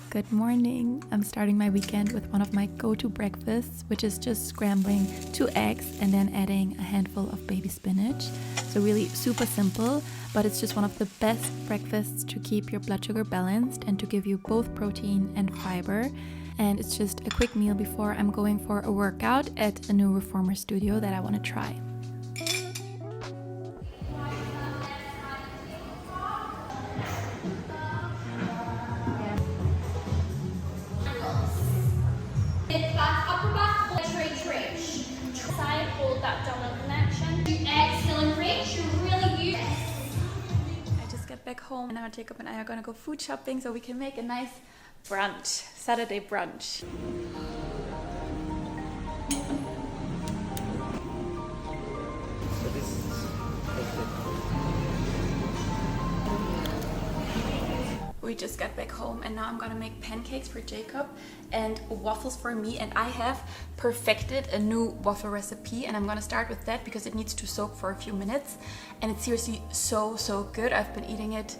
Good morning. I'm starting my weekend with one of my go-to breakfasts, which is just scrambling 2 eggs and then adding a handful of baby spinach. So really super simple, but it's just one of the best breakfasts to keep your blood sugar balanced and to give you both protein and fiber. And it's just a quick meal before I'm going for a workout at a new reformer studio that I want to try. Upper back, stretch. Side, hold that dominant connection. Exhale and reach. You're really good. I just got back home and now Jacob and I are gonna go food shopping so we can make a nice brunch, Saturday brunch. So this is We just got back home and now I'm gonna make pancakes for Jacob and waffles for me, and I have perfected a new waffle recipe and I'm gonna start with that because it needs to soak for a few minutes and it's seriously so good. I've been eating it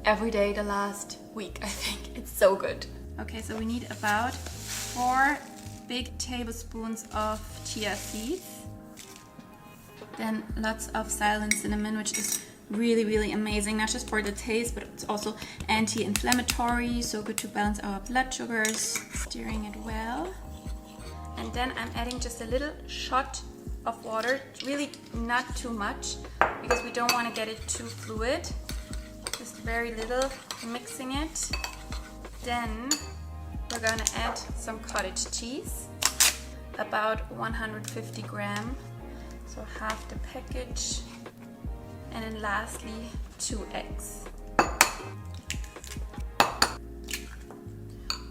every day the last week, I think. It's so good. Okay, so we need about 4 big tablespoons of chia seeds, then lots of silent cinnamon, which is really amazing, not just for the taste but it's also anti-inflammatory, so good to balance our blood sugars. Stirring it well, and then I'm adding just a little shot of water, really not too much because we don't want to get it too fluid, just very little, mixing it. Then we're gonna add some cottage cheese, about 150 grams, so half the package. And then lastly, 2 eggs.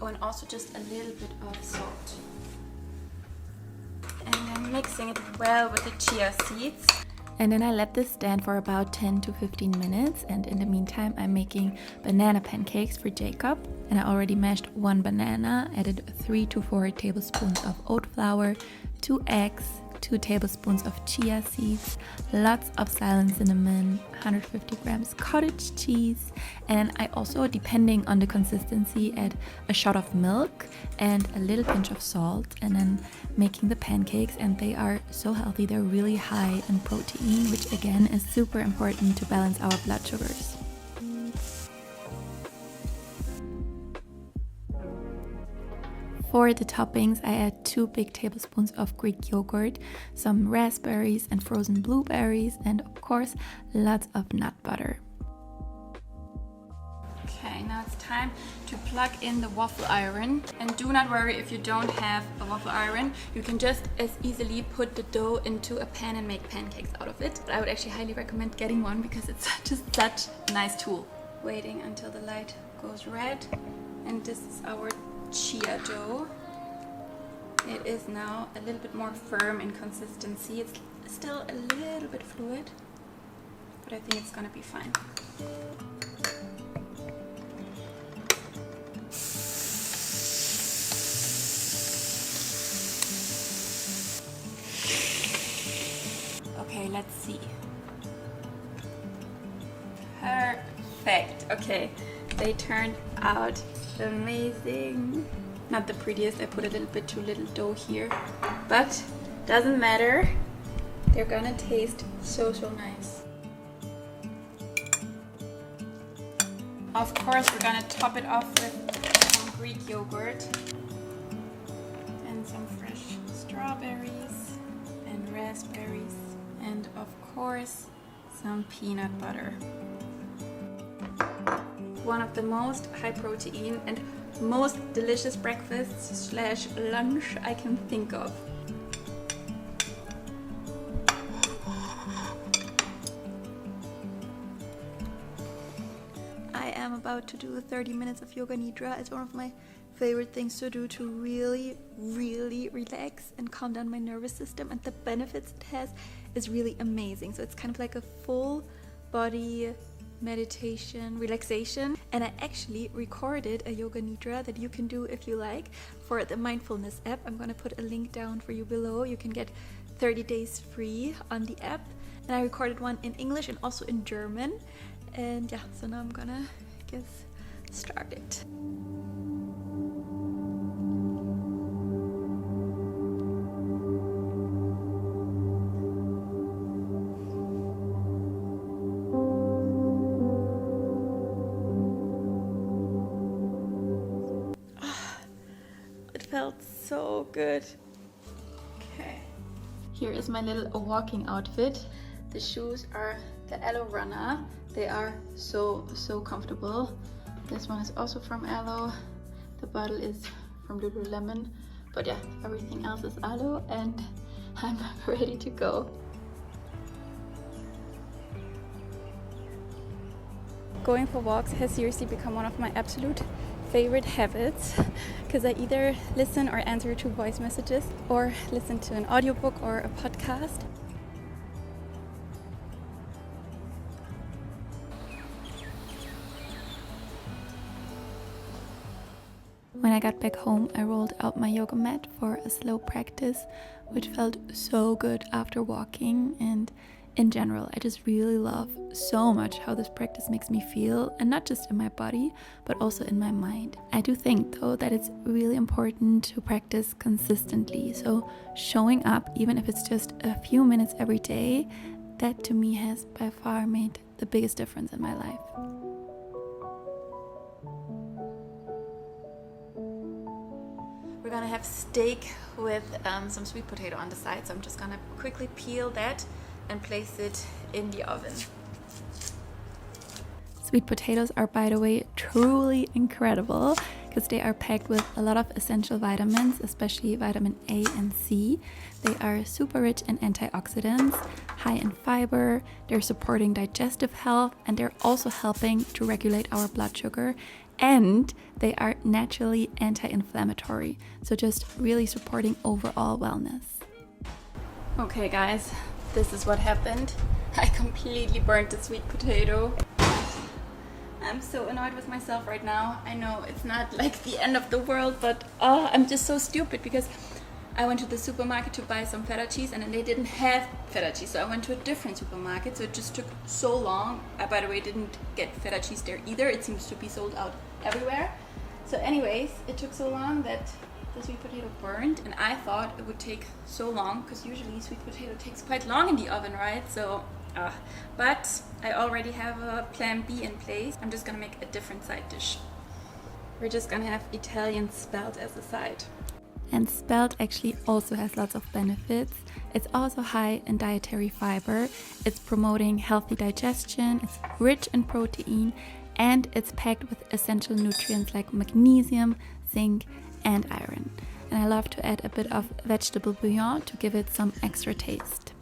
Oh, and also just a little bit of salt. And then mixing it well with the chia seeds. And then I let this stand for about 10 to 15 minutes. And in the meantime, I'm making banana pancakes for Jacob. And I already mashed 1 banana, added 3 to 4 tablespoons of oat flour, 2 eggs, 2 tablespoons of chia seeds, lots of silent cinnamon, 150 grams cottage cheese, and I also, depending on the consistency, add a shot of milk and a little pinch of salt, and then making the pancakes, and they are so healthy. They're really high in protein, which again is super important to balance our blood sugars. For the toppings, I add 2 big tablespoons of Greek yogurt, some raspberries and frozen blueberries, and of course, lots of nut butter. Okay, now it's time to plug in the waffle iron. And do not worry if you don't have a waffle iron. You can just as easily put the dough into a pan and make pancakes out of it. But I would actually highly recommend getting one because it's just such a nice tool. Waiting until the light goes red. And this is our chia dough. It is now a little bit more firm in consistency. It's still a little bit fluid, but I think it's gonna be fine. Okay, let's see. Perfect. Okay, they turned out amazing. Not the prettiest, I put a little bit too little dough here, but doesn't matter. They're gonna taste so nice. Of course, we're gonna top it off with some Greek yogurt and some fresh strawberries and raspberries, and of course some peanut butter. One of the most high protein and most delicious breakfasts / lunch I can think of. I am about to do 30 minutes of Yoga Nidra. It's one of my favorite things to do to really relax and calm down my nervous system, and the benefits it has is really amazing. So it's kind of like a full body meditation, relaxation, and I actually recorded a Yoga Nidra that you can do if you like for the mindfulness app. I'm gonna put a link down for you below. You can get 30 days free on the app, and I recorded one in English and also in German. And yeah, so now I'm gonna get started. felt so good. Okay. Here is my little walking outfit. The shoes are the Aloe Runner. They are so comfortable. This one is also from Aloe. The bottle is from Lululemon. But yeah, everything else is Aloe, and I'm ready to go. Going for walks has seriously become one of my absolute favorite habits, because I either listen or answer to voice messages or listen to an audiobook or a podcast. When I got back home, I rolled out my yoga mat for a slow practice, which felt so good after walking. And in general, I just really love so much how this practice makes me feel, and not just in my body, but also in my mind. I do think though that it's really important to practice consistently. So showing up, even if it's just a few minutes every day, that to me has by far made the biggest difference in my life. We're gonna have steak with some sweet potato on the side, so I'm just gonna quickly peel that and place it in the oven. Sweet potatoes are, by the way, truly incredible because they are packed with a lot of essential vitamins, especially vitamin A and C. They are super rich in antioxidants, high in fiber, they're supporting digestive health, and they're also helping to regulate our blood sugar, and they are naturally anti-inflammatory, so just really supporting overall wellness. Okay guys, this is what happened. I completely burnt the sweet potato. I'm so annoyed with myself right now. I know it's not like the end of the world, but I'm just so stupid because I went to the supermarket to buy some feta cheese and then they didn't have feta cheese. So I went to a different supermarket, so it just took so long. I, by the way, didn't get feta cheese there either. It seems to be sold out everywhere. So anyways, it took so long that the sweet potato burned, and I thought it would take so long because usually sweet potato takes quite long in the oven, right? So but I already have a plan B in place. I'm just gonna make a different side dish. We're just gonna have Italian spelt as a side. And spelt actually also has lots of benefits. It's also high in dietary fiber, it's promoting healthy digestion, it's rich in protein, and it's packed with essential nutrients like magnesium, zinc, and iron. And I love to add a bit of vegetable bouillon to give it some extra taste.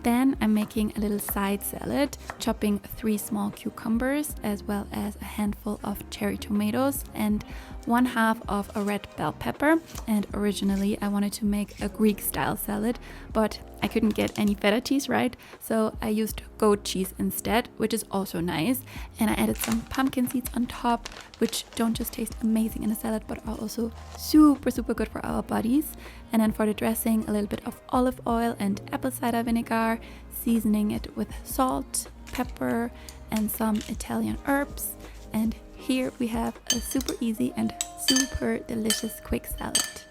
Then I'm making a little side salad, chopping 3 small cucumbers as well as a handful of cherry tomatoes and 1/2 of a red bell pepper. And originally I wanted to make a Greek style salad, but I couldn't get any feta cheese, right? So I used goat cheese instead, which is also nice. And I added some pumpkin seeds on top, which don't just taste amazing in a salad, but are also super good for our bodies. And then for the dressing, a little bit of olive oil and apple cider vinegar, seasoning it with salt, pepper, and some Italian herbs. And here we have a super easy and super delicious quick salad.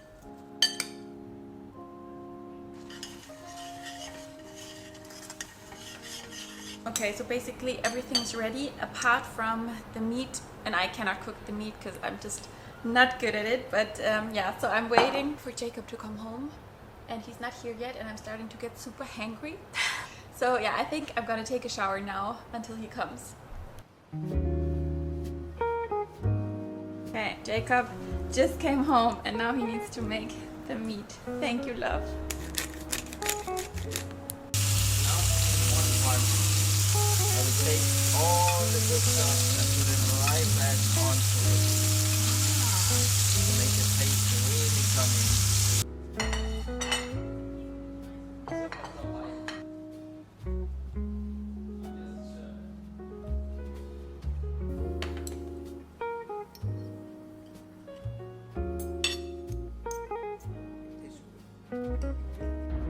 Okay, so basically everything's ready apart from the meat, and I cannot cook the meat because I'm just not good at it, but yeah, so I'm waiting for Jacob to come home and he's not here yet and I'm starting to get super hangry. So yeah, I think I'm gonna take a shower now until he comes. Okay, Jacob just came home and now he needs to make the meat. Thank you, love. I will take all the good stuff and put it right back onto it to make the taste really come in.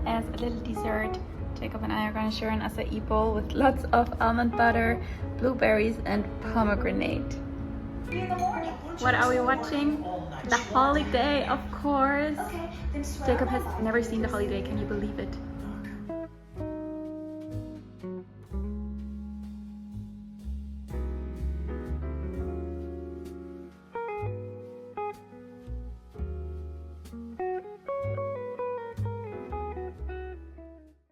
As a little dessert, Jacob and I are going to share an acai bowl with lots of almond butter, blueberries, and pomegranate. What are we watching? The Holiday, of course. Jacob has never seen The Holiday, can you believe it?